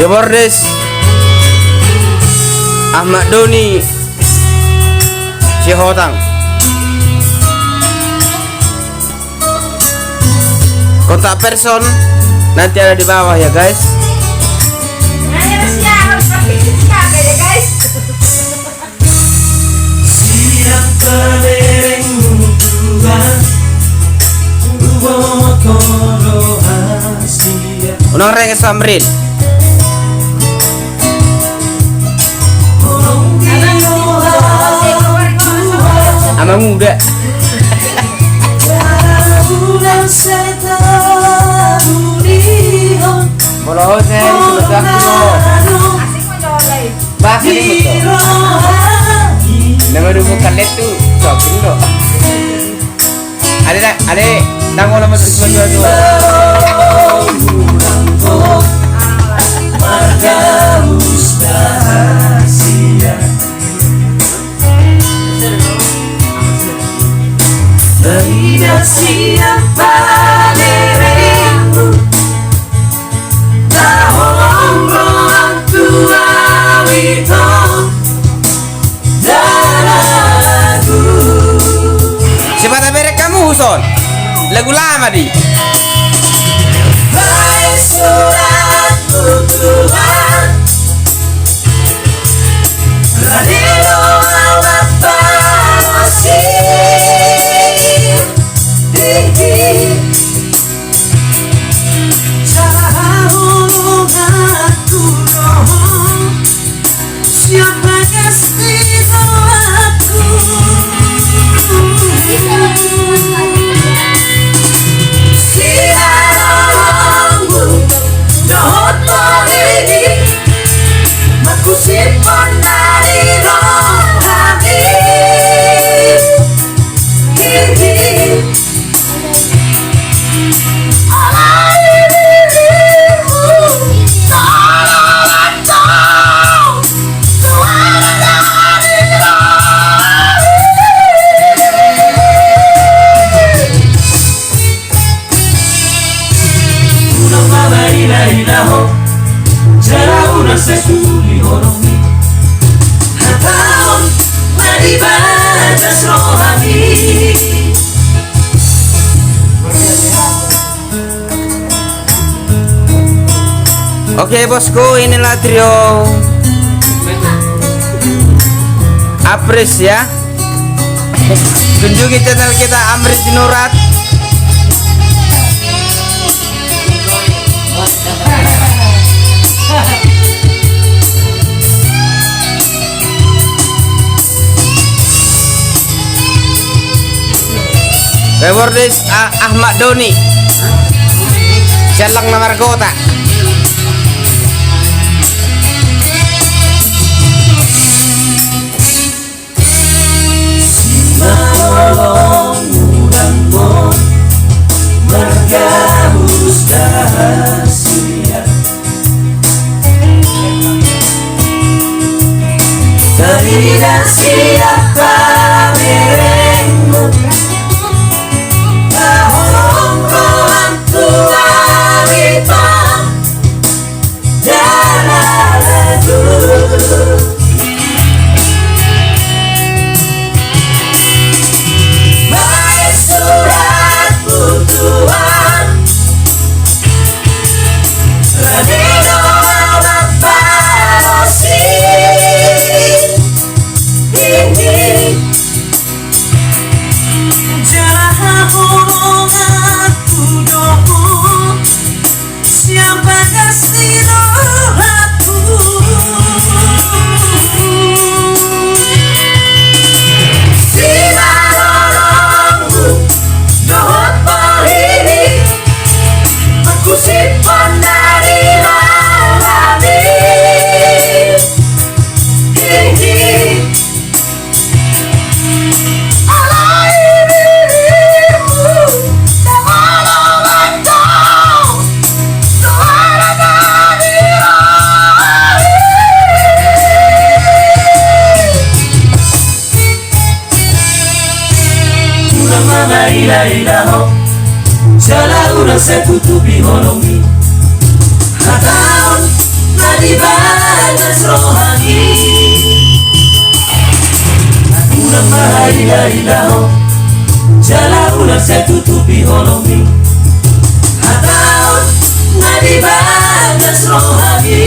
Debordes Ahmad Doni Cihotang. Kontak person nanti ada di bawah ya guys. Unang reng samrin. Ama muda. Bolo saya sudah Bahasa ini betul. Nama dulu kalet tu, coba dulu. Ada tanggung nama tujuan tu. Tidak siapa dirimu, tahun orang tua itu daraku. Siapa tak berek kamu Huson? Lagu lama di. Hai suratku Tuhan, radino Bapa siapa kasih aku, siaranmu dohot ini aku simpan dari rohani ini. Oke bosku, inilah trio Apris ya. Kunjungi channel kita Amrit Dinurat. Debordes Ahmad Doni Jalang nomor kota. Tidak siapa dirimu, tahun orang tua itu daraku. Baik suratku Tuhan, radino Bapa ini jauh aku doa siapa kasih rohku, siaranmu doa ini aku simpan dari rohani ini. Jala ura se tutupi holomi, hataon Jala ular saya tutupi holomi Atau nadi bagas rohani